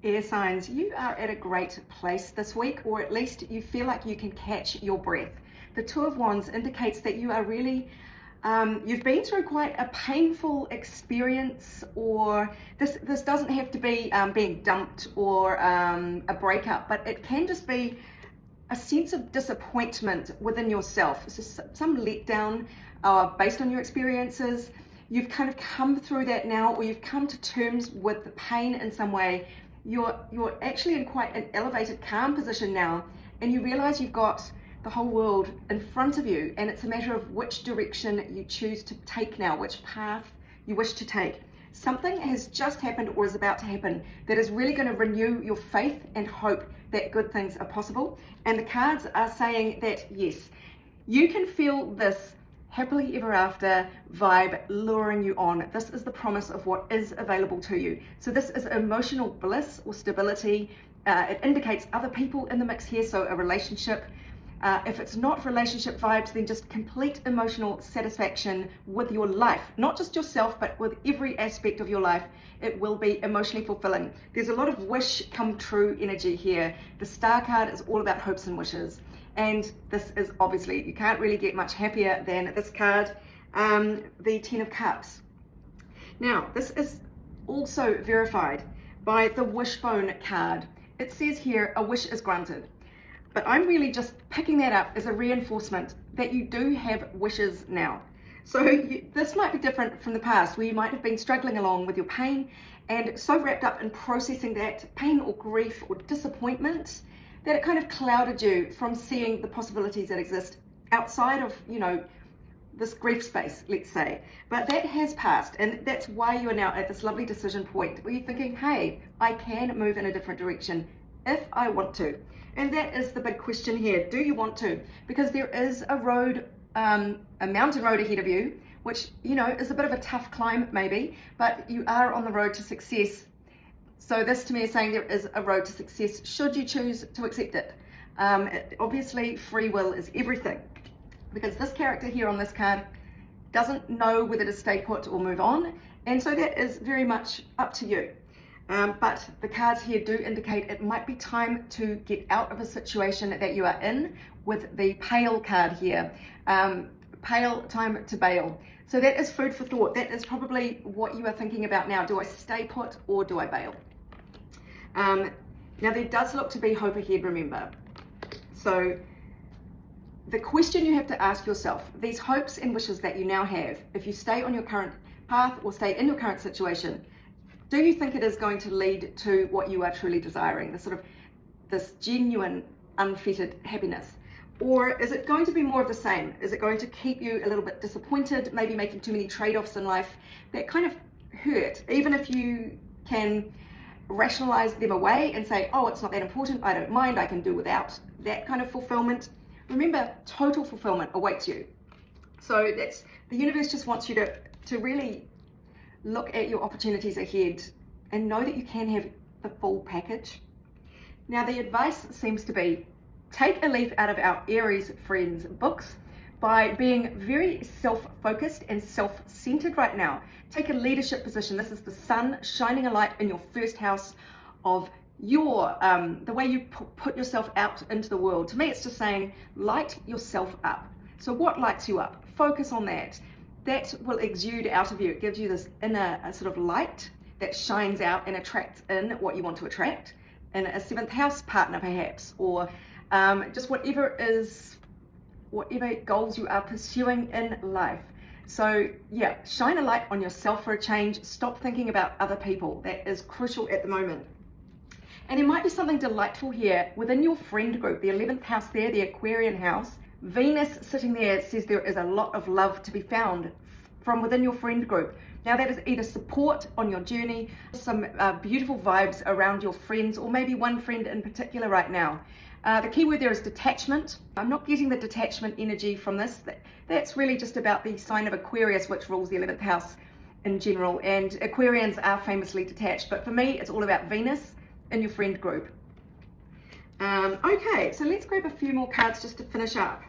Air signs, you are at a great place this week, or at least you feel like you can catch your breath. The Two of Wands indicates that you are really, you've been through quite a painful experience, or this doesn't have to be being dumped or a breakup, but it can just be a sense of disappointment within yourself. So some letdown based on your experiences. You've kind of come through that now, or you've come to terms with the pain in some way. You're actually in quite an elevated, calm position now, and you realize you've got the whole world in front of you, and it's a matter of which direction you choose to take now, which path you wish to take. Something has just happened or is about to happen that is really going to renew your faith and hope that good things are possible. And the cards are saying that yes, you can feel this happily ever after vibe luring you on. This is the promise of what is available to you. So this is emotional bliss or stability. It indicates other people in the mix here, so a relationship. If it's not relationship vibes, then just complete emotional satisfaction with your life, not just yourself, but with every aspect of your life. It will be emotionally fulfilling. There's a lot of wish come true energy here. The Star card is all about hopes and wishes. And this is obviously, you can't really get much happier than this card, the Ten of Cups. Now, this is also verified by the Wishbone card. It says here, a wish is granted. But I'm really just picking that up as a reinforcement that you do have wishes now. So this might be different from the past, where you might have been struggling along with your pain and so wrapped up in processing that pain or grief or disappointment that it kind of clouded you from seeing the possibilities that exist outside of, this grief space, let's say. But that has passed, and that's why you are now at this lovely decision point where you're thinking, hey, I can move in a different direction if I want to. And that is the big question here. Do you want to? Because there is a road, a mountain road ahead of you, which, is a bit of a tough climb maybe, but you are on the road to success. So this to me is saying there is a road to success should you choose to accept it. Obviously, free will is everything, because this character here on this card doesn't know whether to stay put or move on. And so that is very much up to you. But the cards here do indicate it might be time to get out of a situation that you are in, with the Pale card here. Pale, time to bail. So that is food for thought. That is probably what you are thinking about now. Do I stay put or do I bail? Now there does look to be hope ahead, remember. So the question you have to ask yourself, these hopes and wishes that you now have, if you stay on your current path or stay in your current situation, do you think it is going to lead to what you are truly desiring, this genuine, unfettered happiness? Or is it going to be more of the same? Is it going to keep you a little bit disappointed, maybe making too many trade-offs in life that kind of hurt, even if you can rationalize them away and say, oh, it's not that important, I don't mind, I can do without that kind of fulfillment? Remember, total fulfillment awaits you. So the universe just wants you to really look at your opportunities ahead and know that you can have the full package. Now, the advice seems to be, take a leaf out of our Aries friends' books by being very self-focused and self-centered right now. Take a leadership position. This is the sun shining a light in your first house of your, the way you put yourself out into the world. To me, it's just saying, light yourself up. So what lights you up? Focus on that. That will exude out of you. It gives you this inner sort of light that shines out and attracts in what you want to attract, in a seventh house partner perhaps, or just whatever goals you are pursuing in life. So yeah, shine a light on yourself for a change. Stop thinking about other people. That is crucial at the moment. And there might be something delightful here within your friend group, the 11th house there, the Aquarian house. Venus sitting there says there is a lot of love to be found from within your friend group. Now that is either support on your journey, some beautiful vibes around your friends, or maybe one friend in particular right now. The key word there is detachment. I'm not getting the detachment energy from this. That's really just about the sign of Aquarius, which rules the 11th house in general. And Aquarians are famously detached, but for me, it's all about Venus in your friend group. Okay, so let's grab a few more cards just to finish up.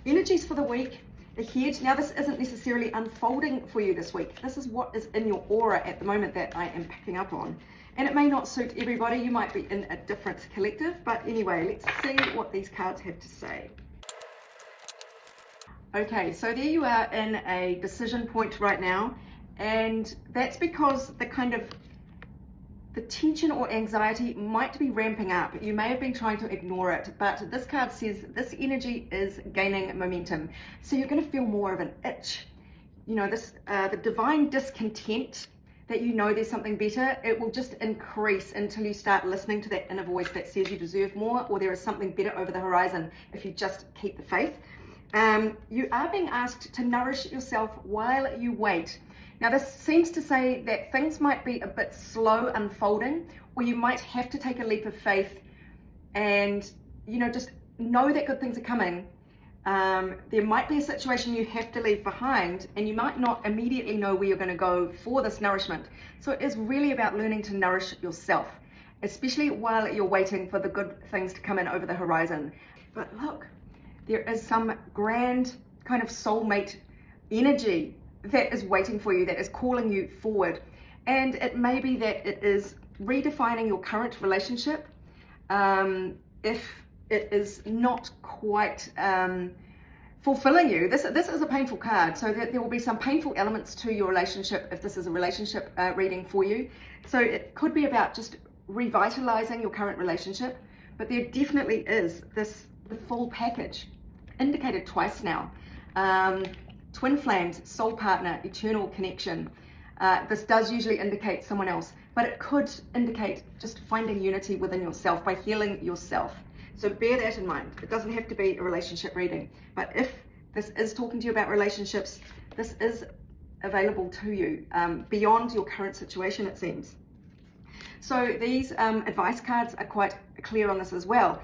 Energies for the week ahead. Now, this isn't necessarily unfolding for you this week. This is what is in your aura at the moment that I am picking up on. And it may not suit everybody. You might be in a different collective. But anyway, let's see what these cards have to say. Okay, so there you are in a decision point right now. And that's because the tension or anxiety might be ramping up. You may have been trying to ignore it, but this card says this energy is gaining momentum. So you're going to feel more of an itch. You know, the divine discontent that you know there's something better, it will just increase until you start listening to that inner voice that says you deserve more, or there is something better over the horizon if you just keep the faith. You are being asked to nourish yourself while you wait. Now, this seems to say that things might be a bit slow unfolding, or you might have to take a leap of faith and, you know, just know that good things are coming. There might be a situation you have to leave behind, and you might not immediately know where you're going to go for this nourishment. So it is really about learning to nourish yourself, especially while you're waiting for the good things to come in over the horizon. But look, there is some grand kind of soulmate energy that is waiting for you, that is calling you forward. And it may be that it is redefining your current relationship. If it is not quite fulfilling you, this is a painful card, so that there will be some painful elements to your relationship if this is a relationship reading for you. So it could be about just revitalizing your current relationship, but there definitely is the full package indicated twice now. Twin flames, soul partner, eternal connection. This does usually indicate someone else, but it could indicate just finding unity within yourself by healing yourself. So bear that in mind. It doesn't have to be a relationship reading, but if this is talking to you about relationships, this is available to you beyond your current situation, it seems. So these advice cards are quite clear on this as well.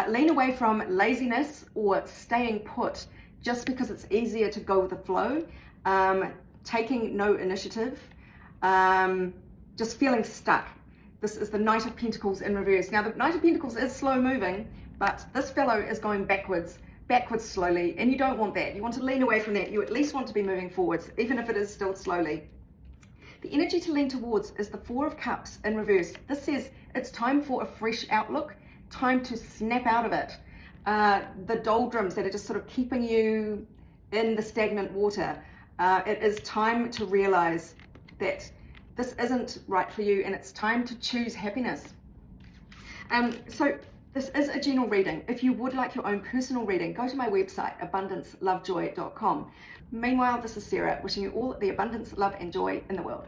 Lean away from laziness or staying put just because it's easier to go with the flow, taking no initiative, just feeling stuck. This is the Knight of Pentacles in reverse. Now, the Knight of Pentacles is slow moving, but this fellow is going backwards slowly, and you don't want that. You want to lean away from that. You at least want to be moving forwards, even if it is still slowly. The energy to lean towards is the Four of Cups in reverse. This says it's time for a fresh outlook, time to snap out of it. The doldrums that are just sort of keeping you in the stagnant water. It is time to realize that this isn't right for you, and it's time to choose happiness. So this is a general reading. If you would like your own personal reading, go to my website, abundancelovejoy.com. Meanwhile, this is Sarah, wishing you all the abundance, love, and joy in the world.